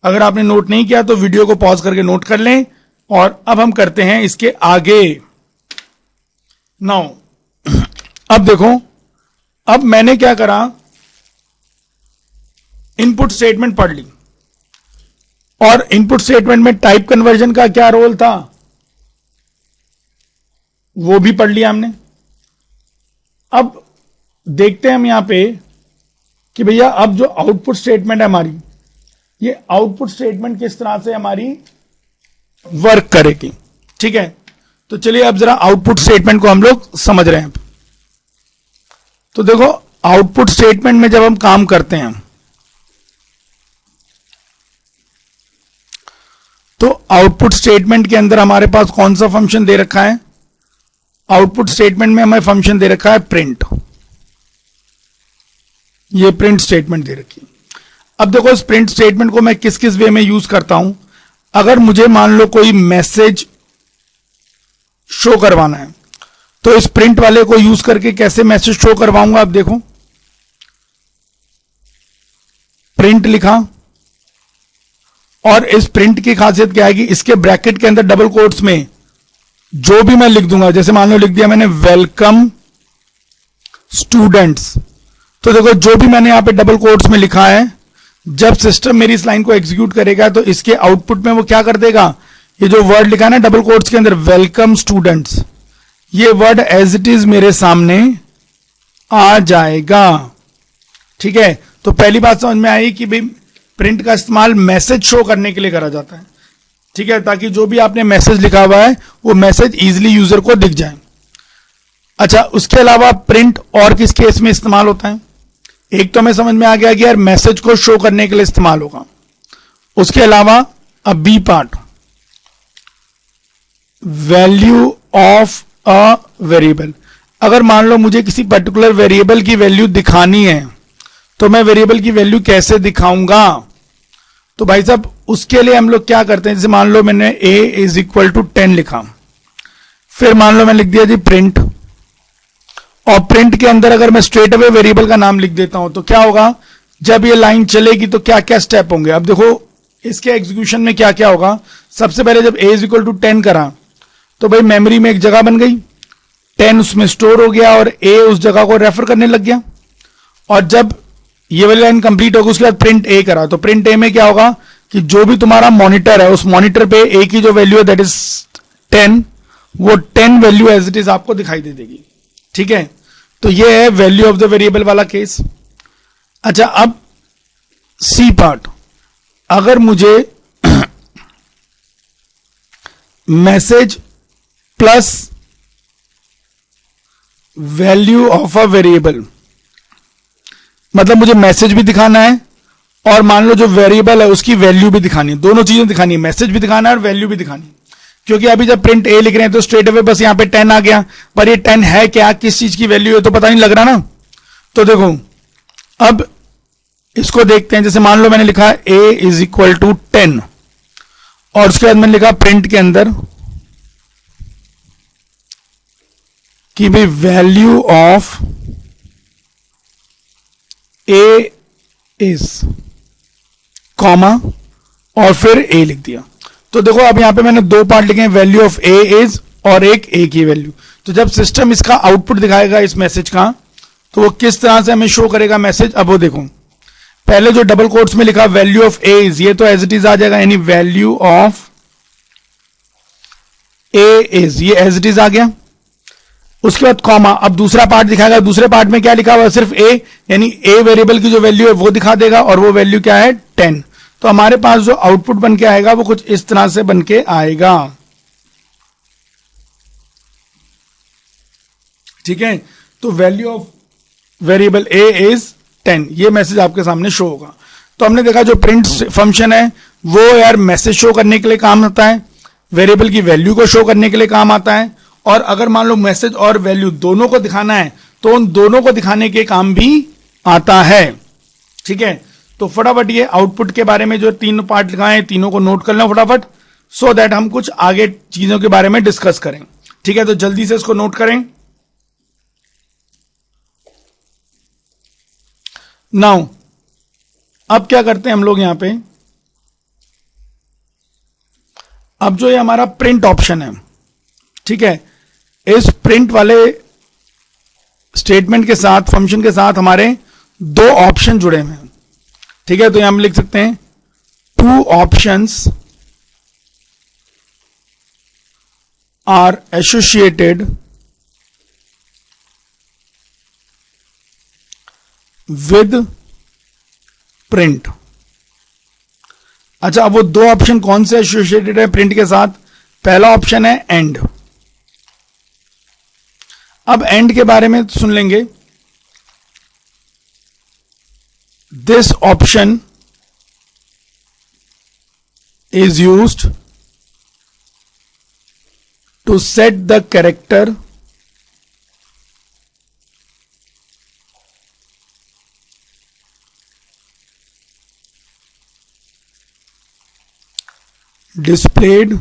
अगर आपने नोट नहीं किया तो वीडियो को पॉज करके नोट कर लें, और अब हम करते हैं इसके आगे। नाउ अब देखो, अब मैंने क्या करा, इनपुट स्टेटमेंट पढ़ ली, और इनपुट स्टेटमेंट में टाइप कन्वर्जन का क्या रोल था वो भी पढ़ लिया हमने। अब देखते हैं हम यहां पे कि भैया अब जो आउटपुट स्टेटमेंट है हमारी, ये आउटपुट स्टेटमेंट किस तरह से हमारी वर्क करेगी। ठीक है, तो चलिए अब जरा आउटपुट स्टेटमेंट को हम लोग समझ रहे हैं। तो देखो, आउटपुट स्टेटमेंट में जब हम काम करते हैं तो आउटपुट स्टेटमेंट के अंदर हमारे पास कौन सा फंक्शन दे रखा है? आउटपुट स्टेटमेंट में हमें फंक्शन दे रखा है प्रिंट। ये प्रिंट स्टेटमेंट दे रखी है। अब देखो, इस प्रिंट स्टेटमेंट को मैं किस किस वे में यूज करता हूं। अगर मुझे मान लो कोई मैसेज शो करवाना है तो इस प्रिंट वाले को यूज करके कैसे मैसेज शो करवाऊंगा। अब देखो, प्रिंट लिखा, और इस प्रिंट की खासियत क्या है कि इसके ब्रैकेट के अंदर डबल कोट्स में जो भी मैं लिख दूंगा, जैसे मान लो लिख दिया मैंने वेलकम स्टूडेंट्स, तो देखो जो भी मैंने यहां पे डबल कोट्स में लिखा है, जब सिस्टम मेरी इस लाइन को एग्जीक्यूट करेगा तो इसके आउटपुट में वो क्या कर देगा, ये जो वर्ड लिखा है ना डबल कोट्स के अंदर वेलकम स्टूडेंट्स, ये वर्ड एज इट इज मेरे सामने आ जाएगा। ठीक है, तो पहली बात समझ में आई कि भाई प्रिंट का इस्तेमाल मैसेज शो करने के लिए करा जाता है। ठीक है, ताकि जो भी आपने मैसेज लिखा हुआ है वो मैसेज इजीली यूजर को दिख जाए। अच्छा, उसके अलावा प्रिंट और किस केस में इस्तेमाल होता है? एक तो हमें समझ में आ गया कि यार मैसेज को शो करने के लिए इस्तेमाल होगा। उसके अलावा अब B part, value of a variable. अगर मान लो मुझे किसी पर्टिकुलर वेरिएबल की वैल्यू दिखानी है तो मैं वेरिएबल की वैल्यू कैसे दिखाऊंगा? तो भाई साहब उसके लिए हम लोग क्या करते हैं, जैसे मान लो मैंने a इज इक्वल टू 10 लिखा, फिर मान लो मैं लिख दिया जी प्रिंट, और प्रिंट के अंदर अगर मैं स्ट्रेट अवे वेरिएबल का नाम लिख देता हूं तो क्या होगा, जब ये लाइन चलेगी तो क्या क्या स्टेप होंगे। अब देखो इसके एग्जीक्यूशन में क्या क्या होगा। सबसे पहले जब a इज इक्वल टू 10 करा तो भाई मेमोरी में एक जगह बन गई, 10 उसमें स्टोर हो गया और a उस जगह को रेफर करने लग गया। और जब ये वाली लाइन कंप्लीट होगी उसके बाद प्रिंट a करा तो प्रिंट a में क्या होगा कि जो भी तुम्हारा मॉनिटर है उस मॉनिटर पे a की जो वैल्यू है दैट इज 10, वो 10 वैल्यू एज इट इज आपको दिखाई दे देगी। ठीक है, तो ये है वैल्यू ऑफ द वेरिएबल वाला केस। अच्छा, अब सी पार्ट, अगर मुझे message plus value of a variable, मतलब मुझे मैसेज भी दिखाना है और मान लो जो वेरिएबल है उसकी वैल्यू भी दिखानी है, दोनों चीजें दिखानी है, मैसेज भी दिखाना है और वैल्यू भी दिखानी है। क्योंकि अभी जब प्रिंट ए लिख रहे हैं तो स्ट्रेट अवे बस यहां पे 10 आ गया, पर ये 10 है क्या, किस चीज की वैल्यू है तो पता नहीं लग रहा ना। तो देखो अब इसको देखते हैं, जैसे मान लो मैंने लिखा a इज इक्वल टू 10 और उसके बाद मैंने लिखा प्रिंट के अंदर कि भाई value of a is comma और फिर a लिख दिया। तो देखो अब यहां पे मैंने दो पार्ट लिखे हैं, वैल्यू ऑफ a इज और एक a की वैल्यू। तो जब सिस्टम इसका आउटपुट दिखाएगा इस मैसेज का तो वो किस तरह से हमें शो करेगा मैसेज। अब वो देखो पहले जो डबल कोट्स में लिखा वैल्यू ऑफ ए इज, ये तो एज इट इज आ जाएगा, यानी वैल्यू ऑफ ए इज, ये एज इट इज आ गया। उसके बाद कॉमा, अब दूसरा पार्ट दिखाएगा, दूसरे पार्ट में क्या लिखा हुआ है, सिर्फ ए, यानी ए वेरिएबल की जो वैल्यू है वो दिखा देगा, और वो वैल्यू क्या है 10। तो हमारे पास जो आउटपुट बन के आएगा वो कुछ इस तरह से बन के आएगा। ठीक है, तो value of variable A is 10, ये मैसेज आपके सामने शो होगा। तो हमने देखा जो प्रिंट फंक्शन है वो यार मैसेज शो करने के लिए काम आता है, वेरिएबल की वैल्यू को शो करने के लिए काम आता है, और अगर मान लो मैसेज और वैल्यू दोनों को दिखाना है तो उन दोनों को दिखाने के काम भी आता है। ठीक है, तो फटाफट ये आउटपुट के बारे में जो तीन पार्ट लिखाए हैं तीनों को नोट कर लो फटाफट, सो दैट हम कुछ आगे चीजों के बारे में डिस्कस करें। ठीक है, तो जल्दी से इसको नोट करें। नाउ अब क्या करते हैं हम लोग यहां पे, अब जो ये हमारा प्रिंट ऑप्शन है, ठीक है, इस प्रिंट वाले स्टेटमेंट के साथ, फंक्शन के साथ हमारे दो ऑप्शन जुड़े हुए हैं। ठीक है, तो यहां हम लिख सकते हैं two options are associated with print. अच्छा, अब वो दो ऑप्शन कौन से एसोसिएटेड है प्रिंट के साथ? पहला ऑप्शन है एंड। अब एंड के बारे में सुन लेंगे। This option is used to set the character displayed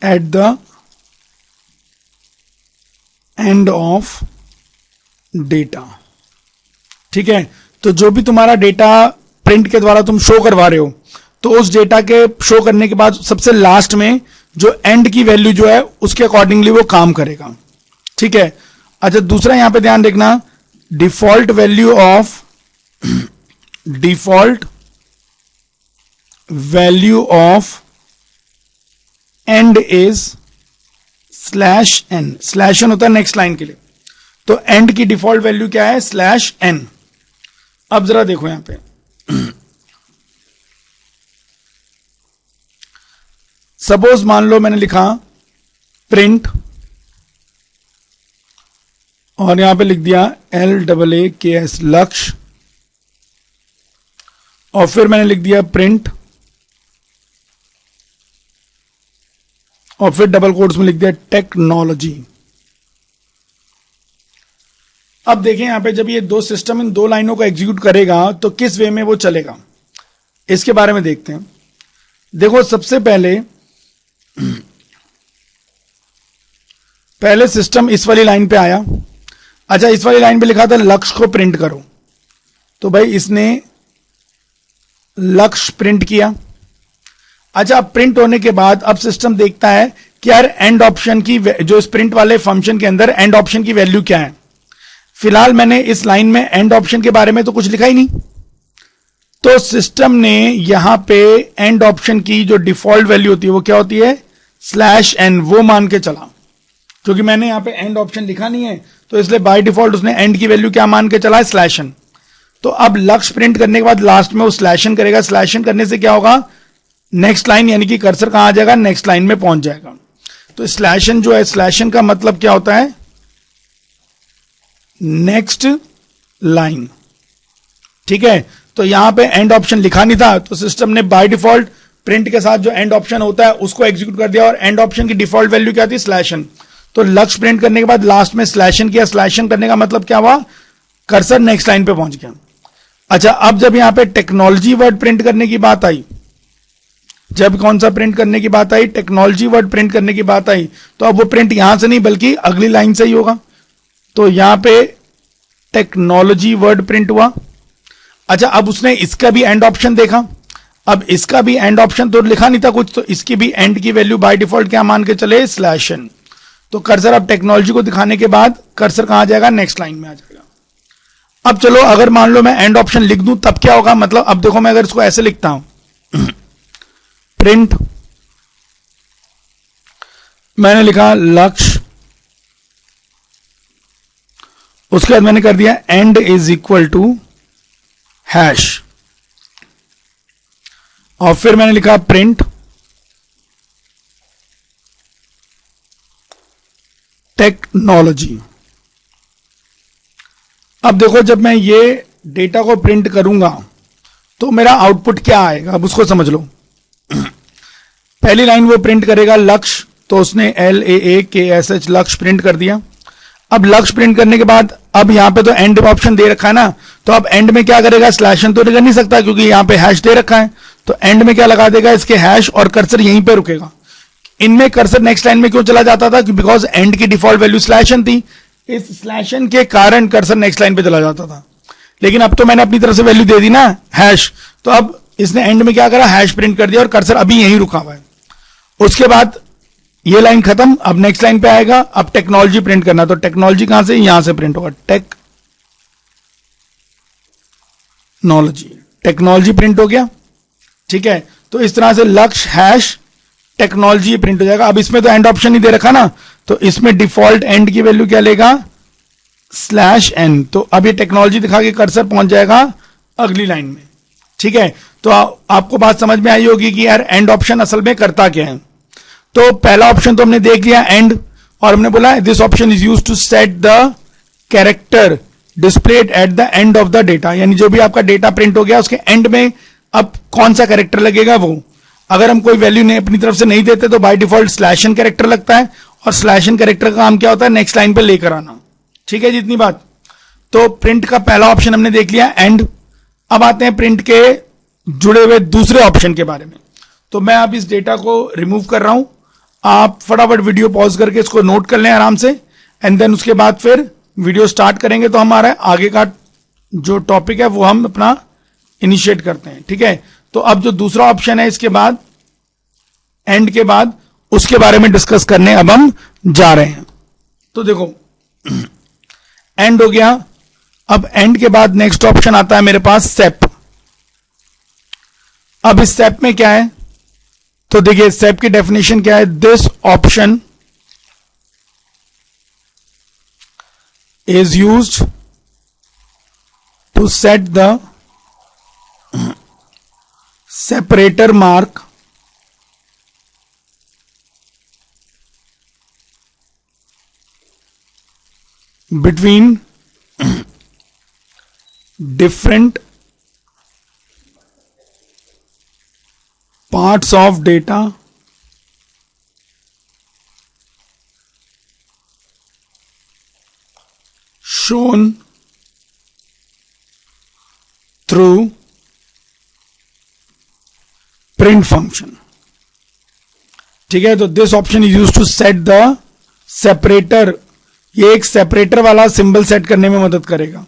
at the end of data। ठीक है, तो जो भी तुम्हारा डेटा प्रिंट के द्वारा तुम शो करवा रहे हो, तो उस डेटा के शो करने के बाद सबसे लास्ट में जो एंड की वैल्यू जो है उसके अकॉर्डिंगली वो काम करेगा। ठीक है, अच्छा दूसरा यहां पे ध्यान देखना, default value of and is /n। /n होता है नेक्स्ट लाइन के लिए, तो एंड की डिफॉल्ट वैल्यू क्या है? /n। अब जरा देखो यहां पे, सपोज मान लो मैंने लिखा प्रिंट और यहां पे लिख दिया LAAKS लक्ष्य, और फिर मैंने लिख दिया प्रिंट और फिर डबल कोट्स में लिख दिया टेक्नोलॉजी। अब देखें यहां पे जब ये दो सिस्टम इन दो लाइनों को एग्जीक्यूट करेगा तो किस वे में वो चलेगा, इसके बारे में देखते हैं। देखो सबसे पहले सिस्टम इस वाली लाइन पे आया। अच्छा, इस वाली लाइन पे लिखा था लक्ष्य को प्रिंट करो, तो भाई इसने लक्ष्य प्रिंट किया। अच्छा, प्रिंट होने के बाद अब सिस्टम देखता है कि यार एंड ऑप्शन की जो इस प्रिंट वाले फंक्शन के अंदर एंड ऑप्शन की वैल्यू क्या है। फिलहाल मैंने इस लाइन में एंड ऑप्शन के बारे में तो कुछ लिखा ही नहीं, तो सिस्टम ने यहां पे एंड ऑप्शन की जो डिफॉल्ट वैल्यू होती है वो क्या होती है? /n, वो मान के चला। क्योंकि मैंने यहां पे एंड ऑप्शन लिखा नहीं है तो इसलिए बाय डिफॉल्ट उसने एंड की वैल्यू क्या मान के चला है? /n। तो अब लक्ष्य प्रिंट करने के बाद लास्ट में वो /n करेगा। /n करने से क्या होगा? नेक्स्ट लाइन, यानी कि कर्सर कहां आ जाएगा? नेक्स्ट लाइन में पहुंच जाएगा। तो /n जो है, /n का मतलब क्या होता है? Next line. ठीक है, तो यहां पे एंड ऑप्शन लिखा नहीं था तो सिस्टम ने बाय डिफॉल्ट प्रिंट के साथ जो एंड ऑप्शन होता है उसको एग्जीक्यूट कर दिया, और एंड ऑप्शन की डिफॉल्ट वैल्यू क्या थी? /n। तो लक्ष्य प्रिंट करने के बाद लास्ट में /n किया। /n करने का मतलब क्या हुआ? कर्सर नेक्स्ट लाइन पे पहुंच गया। अच्छा, अब जब यहां पे टेक्नोलॉजी वर्ड प्रिंट करने की बात आई, जब कौन सा प्रिंट करने की बात आई? टेक्नोलॉजी वर्ड प्रिंट करने की बात आई, तो अब वो प्रिंट यहां से नहीं बल्कि अगली लाइन से ही होगा। तो यहां पे टेक्नोलॉजी वर्ड प्रिंट हुआ। अच्छा, अब उसने इसका भी एंड ऑप्शन देखा। अब इसका भी एंड ऑप्शन तो लिखा नहीं था कुछ, तो इसकी भी एंड की वैल्यू बाय डिफॉल्ट क्या मान के चले? /n। तो कर्सर अब टेक्नोलॉजी को दिखाने के बाद कर्सर कहां आ जाएगा? नेक्स्ट लाइन में आ जाएगा। अब चलो अगर मान लो मैं एंड ऑप्शन लिख दूं तब क्या होगा, मतलब अब देखो मैं अगर इसको ऐसे लिखता हूं प्रिंट, मैंने लिखा लक्ष्य, उसके बाद मैंने कर दिया end is equal to hash, और फिर मैंने लिखा प्रिंट टेक्नोलॉजी। अब देखो जब मैं ये डेटा को प्रिंट करूंगा तो मेरा आउटपुट क्या आएगा, अब उसको समझ लो। पहली लाइन वो प्रिंट करेगा लक्ष्य, तो उसने LAAKSH लक्ष्य प्रिंट कर दिया। अब लक्ष्य प्रिंट करने के बाद अब यहां पे तो एंड ऑप्शन दे रखा है ना, तो अब एंड में क्या करेगा, स्लैशन तो कर नहीं सकता क्योंकि यहां पे हैश दे रखा है, तो एंड में क्या लगा देगा इसके हैश, और कर्सर यहीं पे रुकेगा। इनमें कर्सर नेक्स्ट लाइन में क्यों चला जाता था, बिकॉज एंड की डिफॉल्ट वैल्यू स्लैशन थी, इस स्लैशन के कारण कर्सर नेक्स्ट लाइन पे चला जाता था। लेकिन अब तो मैंने अपनी तरफ से वैल्यू दे दी ना हैश, तो अब इसने एंड में क्या करा, हैश प्रिंट कर दिया और कर्सर अभी यहीं रुका हुआ है। उसके बाद ये लाइन खत्म, अब नेक्स्ट लाइन पे आएगा, अब टेक्नोलॉजी प्रिंट करना, तो टेक्नोलॉजी कहां से, यहां से प्रिंट होगा, टेक्नोलॉजी प्रिंट हो गया। ठीक है, तो इस तरह से लक्ष्य हैश टेक्नोलॉजी प्रिंट हो जाएगा। अब इसमें तो एंड ऑप्शन ही दे रखा ना, तो इसमें डिफॉल्ट एंड की वैल्यू क्या लेगा, /n, तो अब ये टेक्नोलॉजी दिखा के कर्सर पहुंच जाएगा अगली लाइन में। ठीक है, तो आपको बात समझ में आई होगी कि यार एंड ऑप्शन असल में करता क्या है। तो पहला ऑप्शन तो हमने देख लिया एंड, और हमने बोला this option is used to set the character displayed at the end of the data, यानी जो भी आपका डेटा प्रिंट हो गया उसके एंड में अब कौन सा कैरेक्टर लगेगा वो। अगर हम कोई वैल्यू नहीं अपनी तरफ से नहीं देते तो बाय डिफॉल्ट /n कैरेक्टर लगता है, और /n कैरेक्टर का काम क्या होता है, नेक्स्ट लाइन पे लेकर आना। ठीक है, जितनी बात। तो प्रिंट का पहला ऑप्शन हमने देख लिया एंड। अब आते हैं प्रिंट के जुड़े हुए दूसरे ऑप्शन के बारे में। तो मैं अब इस डेटा को रिमूव कर रहा हूं, आप फटाफट वीडियो पॉज करके इसको नोट कर लें आराम से, एंड देन उसके बाद फिर वीडियो स्टार्ट करेंगे, तो हमारा आगे का जो टॉपिक है वो हम अपना इनिशिएट करते हैं। ठीक है, तो अब जो दूसरा ऑप्शन है इसके बाद एंड के बाद, उसके बारे में डिस्कस करने अब हम जा रहे हैं। तो देखो एंड हो गया, अब एंड के बाद नेक्स्ट ऑप्शन आता है मेरे पास सेप। अब इस सेप में क्या है, तो देखिए सेप की डेफिनेशन क्या है, this option is used to set the separator mark between different parts of data shown through print function। ठीक है, तो this option is used to set the separator, ये एक सेपरेटर वाला सिंबल सेट करने में मदद करेगा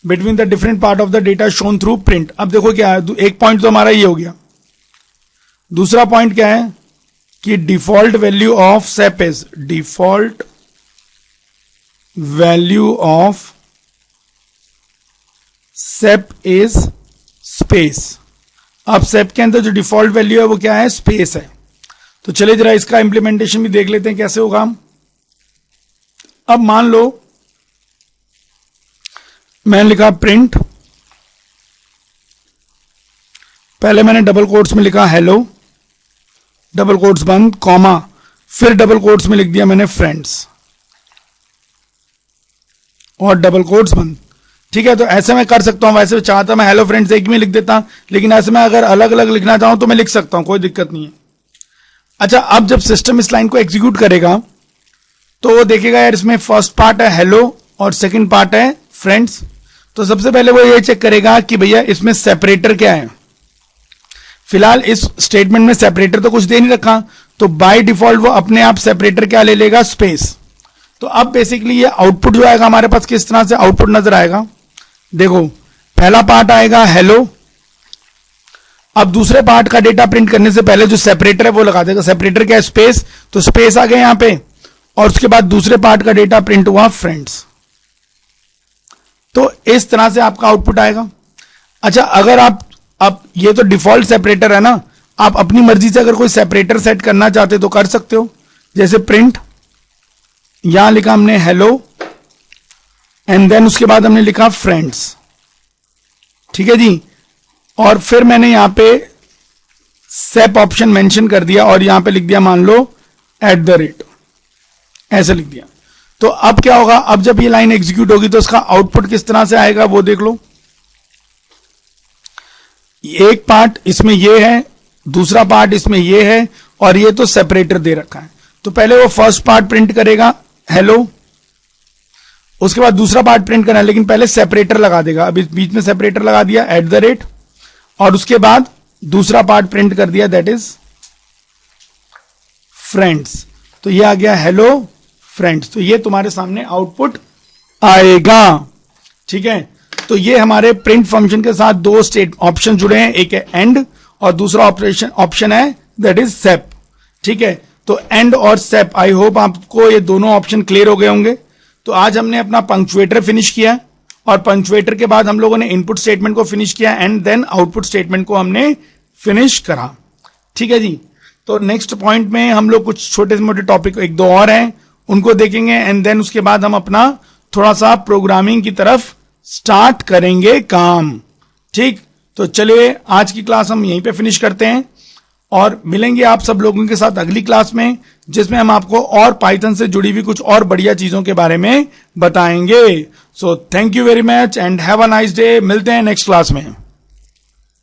between the different part of the data shown through print. अब देखो क्या है, एक पॉइंट तो हमारा ये हो गया। दूसरा पॉइंट क्या है कि default value of shape is, default value of shape is space. अब सेप के अंदर जो डिफॉल्ट वैल्यू है वो क्या है, स्पेस है। तो चलिए जरा इसका इंप्लीमेंटेशन भी देख लेते हैं कैसे होगा। अब मान लो मैंने लिखा प्रिंट, पहले मैंने डबल कोट्स में लिखा हेलो, डबल कोट्स बंद, कॉमा, फिर डबल कोट्स में लिख दिया मैंने फ्रेंड्स और डबल कोट्स बंद। ठीक है, तो ऐसे मैं कर सकता हूं, वैसे चाहता मैं हेलो फ्रेंड्स एक में लिख देता, लेकिन ऐसे मैं अगर अलग अलग लिखना चाहूं तो मैं लिख सकता हूं, कोई दिक्कत नहीं है। अच्छा, अब जब सिस्टम इस लाइन को एग्जीक्यूट करेगा तो वो देखेगा यार इसमें फर्स्ट पार्ट है हेलो और सेकंड पार्ट है फ्रेंड्स। तो सबसे पहले वो ये चेक करेगा कि भैया इसमें सेपरेटर क्या है। फिलहाल इस स्टेटमेंट में सेपरेटर तो कुछ दे नहीं रखा, तो बाय डिफॉल्ट वो अपने आप सेपरेटर क्या ले लेगा, स्पेस। तो अब बेसिकली ये आउटपुट जो आएगा हमारे पास किस तरह से आउटपुट नजर आएगा, देखो पहला पार्ट आएगा हेलो। अब दूसरे पार्ट का डेटा प्रिंट करने से पहले जो सेपरेटर है वो लगा देगा, सेपरेटर क्या है, स्पेस, तो स्पेस आ गया यहां पे, और उसके बाद दूसरे पार्ट का डेटा प्रिंट हुआ फ्रेंड्स। तो इस तरह से आपका आउटपुट आएगा। अच्छा, अगर आप ये तो डिफॉल्ट सेपरेटर है ना, आप अपनी मर्जी से अगर कोई सेपरेटर सेट करना चाहते तो कर सकते हो। जैसे प्रिंट, यहां लिखा हमने हेलो एंड देन उसके बाद हमने लिखा फ्रेंड्स, ठीक है जी, और फिर मैंने यहां पे सेप ऑप्शन मेंशन कर दिया और यहां पे लिख दिया मान लो @ ऐसे लिख दिया। तो अब क्या होगा, अब जब ये लाइन एग्जीक्यूट होगी तो उसका आउटपुट किस तरह से आएगा वो देख लो। एक पार्ट इसमें ये है, दूसरा पार्ट इसमें ये है, और ये तो सेपरेटर दे रखा है। तो पहले वो फर्स्ट पार्ट प्रिंट करेगा हेलो, उसके बाद दूसरा पार्ट प्रिंट करना है, लेकिन पहले सेपरेटर लगा देगा। अभी बीच में सेपरेटर लगा दिया @ और उसके बाद दूसरा पार्ट प्रिंट कर दिया, दैट इज फ्रेंड्स। तो ये आ गया हेलो फ्रेंड्स। तो ये तुम्हारे सामने आउटपुट आएगा, ठीक है। तो ये हमारे प्रिंट फंक्शन के साथ दो स्टेट ऑप्शन जुड़े हैं, एक है एंड और दूसरा ऑप्शन है दैट इज सेप, ठीक है। तो एंड और सेप, आई होप आपको ये दोनों ऑप्शन क्लियर हो गए होंगे। तो आज हमने अपना पंक्चुएटर फिनिश किया और पंक्चुएटर के बाद हम लोगों ने इनपुट स्टेटमेंट को फिनिश किया एंड देन आउटपुट स्टेटमेंट को हमने फिनिश करा, ठीक है जी। तो नेक्स्ट पॉइंट में हम लोग कुछ छोटे मोटे टॉपिक एक दो और हैं उनको देखेंगे एंड देन उसके बाद हम अपना थोड़ा सा प्रोग्रामिंग की तरफ स्टार्ट करेंगे काम, ठीक। तो चलिए आज की क्लास हम यहीं पे फिनिश करते हैं और मिलेंगे आप सब लोगों के साथ अगली क्लास में, जिसमें हम आपको और पाइथन से जुड़ी हुई कुछ और बढ़िया चीजों के बारे में बताएंगे। So thank you very much and have a nice day. मिलते हैं नेक्स्ट क्लास में।